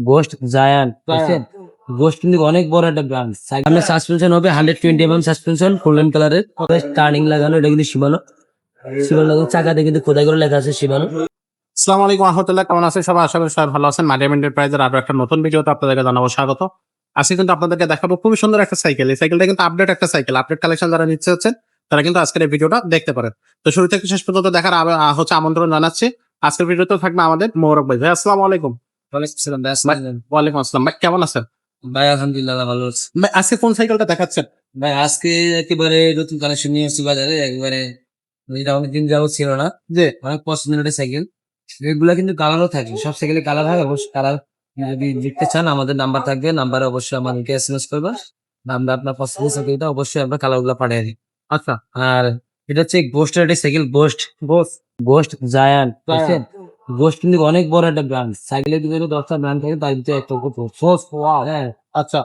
Ghost giant বুঝছেন? Ghost কিন্তু অনেক বড় একটা ব্র্যান্ড। সামনে সাসপেনশন হবে 120 সাসপেনশন গোল্ডেন কালারের, টার্নিং লাগানো, এটা কিন্তু শিবানো লাগানো, চাকাতে কিন্তু খোদাই করে লেখা আছে শিবানো। আসসালামু আলাইকুম রহমতুল্লাহ, কেমন আছেন সবাই? আশা করি সবাই ভালো আছেন। মারিয়াম এন্টারপ্রাইজের আরো একটা নতুন ভিডিওতে আপনাদেরকে জানাবো স্বাগত। আজকে কিন্তু আপনাদেরকে দেখাবো খুবই সুন্দর একটা সাইকেল। এই সাইকেলটা কিন্তু আপডেট একটা সাইকেল, আপডেট কালেকশন যারা নিচ্ছে হচ্ছেন তারা কিন্তু আজকের এই ভিডিওটা দেখতে পারেন। তো শুরু থেকে শেষ পর্যন্ত দেখার আমন্ত্রণ জানাচ্ছি। আজকের ভিডিওতে থাকবে আমাদের মোরক ভাই। ভাই আসসালামু আলাইকুম। ওয়ালাইকুম আসসালাম। ভাই কেমন আছেন? ভাই আলহামদুলিল্লাহ ভালো আছে। ভাই আজকে কোন সাইকেলটা দেখাচ্ছেন? ভাই আজকে একেবারে নতুন কালেকশন নিয়ে এসেছি বাজারে, একবারে এটা অনেকদিন যাবত ছিল না, যে অনেক পছন্দের একটা সাইকেল। এগুলা কিন্তু কালারও থাকে, সব সাইকেলে কালার হয়। অবশ্যই কালার যদি দেখতে চান আমাদের নাম্বার থাকবে, নাম্বারে অবশ্যই আমাদেরকে এসএমএস করবেন। আমরা আপনার পছন্দের সাইকেলটা অবশ্যই আমরা কালার গুলা পাঠিয়ে দিই। আচ্ছা, আর এটা হচ্ছে গোস্টের একটা সাইকেল, গোস্ট জায়ান্ট বুঝছেন? গোস্ট কিন্তু অনেক বড় একটা ব্র্যান্ড। সাইকেলের ভিতরে 10টা ব্র্যান্ড থাকে, তার ভিতরে একটা গোস্ট। হ্যাঁ, আচ্ছা,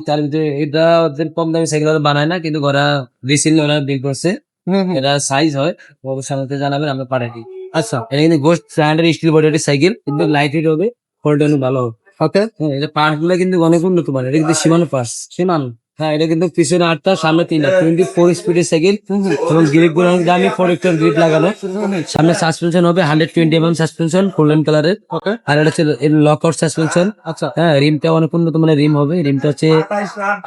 তার ভিতরে এটা ওদের কম দামি সাইকেল বানায় না, কিন্তু ওরা রিসেন্টলি ওরা বিল করছে। এটা সাইজ হয়, অবশ্যই আমাকে জানাবেন, আমরা পাঠিয়ে দিই। আচ্ছা, এটা কিন্তু ghost standard steel body cycle, কিন্তু লাইট ওয়েট হবে, হোল্ড অনেক ভালো হবে। ওকে, হ্যাঁ, এটা পার্টস গুলো কিন্তু অনেক উন্নত মানের। এটা কিন্তু সীমানো পার্টস। হ্যাঁ, এটা কিন্তু পিছনে 8টা, সামনে 3টা, 24 স্পিডের সাইকেল। এবং গ্রিপ গুলো অনেক দামি, ফরেক্টর গ্রিপ লাগানো। সামনে সাসপেনশন হবে 120 সাসপেনশন গোল্ডেন কালারের। ওকে, আর এটা হচ্ছে লকআউট সাসপেনশন। আচ্ছা, হ্যাঁ, রিমটা অনেক উন্নত মানের রিম হবে। রিমটা হচ্ছে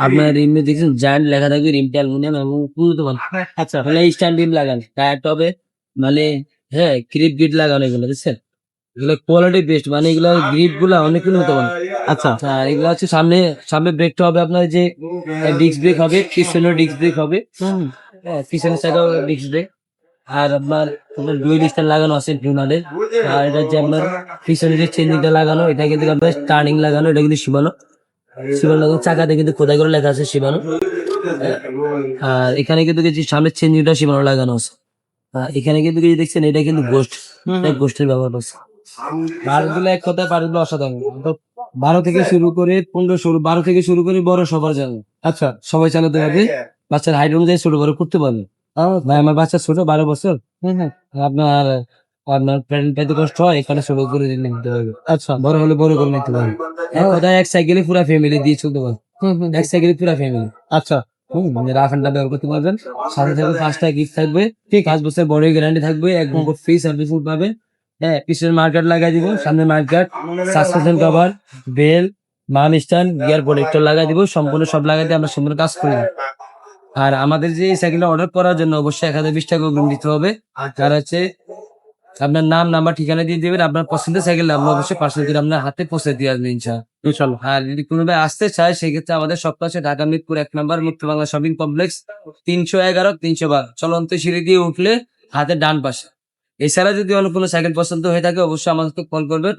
আপনার রিমে দেখছেন জায়ান্ট লেখা থাকবে, রিমটা অ্যালুমিনিয়াম এবং উন্নত মানের। আচ্ছা, মানে স্ট্যান্ড রিম লাগান, টায়ারটা হবে মানে হ্যাঁ গ্রিপ গিট লাগানো, এগুলো বুঝছেন? এগুলো কোয়ালিটি বেস্ট, মানে এগুলো গ্রিপ গুলা অনেক উন্নত মানের। আচ্ছা, আর এগুলো হচ্ছে সামনে ব্রেকটা হবে আপনার যে ডিস্ক ব্রেক হবে, পিছনের ডিস্ক ব্রেক হবে। হ্যাঁ, পিছনের সাইডেও ডিস্ক ব্রেক। আর আপনার ডুয়েল স্টার লাগানো আছে জুনালের। আর এটা হচ্ছে আপনার পিছনে যে চেনটা লাগানো, এটা কিন্তু আপনার টার্নিং লাগানো, এটা কিন্তু শিবানো লাগানো, চাকাতে কিন্তু খোদাই করে লেখা আছে শিবানো। আর এখানে কিন্তু কিছু সামনের চেনটা শিবানো লাগানো আছে। আর এখানে কিন্তু কিছু দেখছেন, এটা কিন্তু গোস্টের ব্যবহার করছে। বারগুলো এক কথায়, বারগুলো অসাধারণ। তো 12 থেকে শুরু করে 12 থেকে শুরু করে বড় সবার যাবে। আচ্ছা, সবাই চালাতে পারবে, বাচ্চার হাইট অনুযায়ী ছোট বড় করতে পারবে। ভাই আমার বাচ্চা ছোট, 12 বছর। আপনার আপনার প্যারেন্ট পাইতে কষ্ট হয়, এখানে ছোট করে নিতে পারবে। আচ্ছা, বড় হলে বড় করে নিতে পারবে। এক কথায় এক সাইকেলে পুরো ফ্যামিলি দিয়ে চলতে পারবে। এক সাইকেলে পুরো ফ্যামিলি। আচ্ছা, মানে রাফ এন্ড টাফ ব্যবহার করতে পারবেন। সাথে থাকবে 5টা গিফট থাকবে, 5 বছর বড় গ্যারান্টি থাকবে, 1 বছর ফ্রি সার্ভিসিং পাবে। হ্যাঁ, পিছনের মার্কেট লাগাই দিব, সামনে মার্কেট, সাসপেনশন কভার, বেল, মাম স্ট্যান্ড, গিয়ার প্রোটেক্টর লাগাই দিব, সম্পূর্ণ সব লাগাই দিয়ে আমরা সম্পূর্ণ কাজ করি। আর আমাদের যে সাইকেলটা অর্ডার করার জন্য অবশ্যই 1020 টাকা অগ্রিম দিতে হবে। আর হচ্ছে আপনার নাম, নাম্বার, ঠিকানা দিয়ে দিবেন। আপনার পছন্দের সাইকেল আমরা অবশ্যই পার্সেল করে আপনার হাতে পৌঁছে দিয়ে আসবেন ইনশাআল্লাহ। আর যদি কোনো ভাই আসতে চায়, সেক্ষেত্রে আমাদের সবটা হচ্ছে ঢাকা মিরপুর 1 নম্বর মুক্ত বাংলা শপিং কমপ্লেক্স, 311 312 চলন্ত সিঁড়ি দিয়ে উঠলে হাতে ডান পাশে। এছাড়া যদি অন্য কোনো সাইকেল পছন্দ হয়ে থাকে, অবশ্যই আমাদেরকে কল করবেন।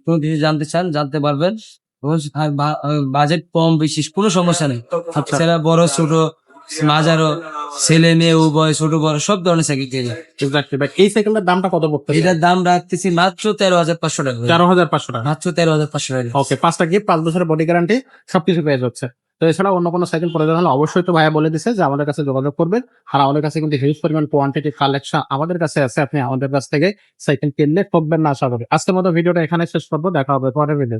কোনো কিছু জানতে চান, জানতে পারবেন। আর বাজেট কম বেশি কোনো সমস্যা নেই। এছাড়া বড় ছোট মাঝারো, ছেলে মেয়ে উভয়, ছোট বড় সব ধরনের সাইকেল পেয়ে যায়। এক্স্যাক্টলি ভাই, এই সাইকেলটার দামটা কত পড়ছে? এটার দাম রাখতেছি মাত্র 13,500 টাকা। 13,500 টাকা। মাত্র 13,500 টাকা। ওকে, 5টা গিফট, 5 বছরের বডি গ্যারান্টি, সবকিছু পেয়ে যাচ্ছে। তো এছাড়া অন্য কোনো সাইকেল প্রয়োজন হলে অবশ্যই তো ভাইয়া বলে দিছে যে আমাদের কাছে যোগাযোগ করবেন। আর আমাদের কাছে কিন্তু হিউজ পরিমাণ কোয়ান্টিটি কালেকশন আমাদের কাছে আছে। আপনি আমাদের কাছ থেকে সাইকেল কিনলে ঠকবেন না আশা করি। আজকের মতো ভিডিওটা এখানে শেষ করবো, দেখা হবে পরের ভিডিও।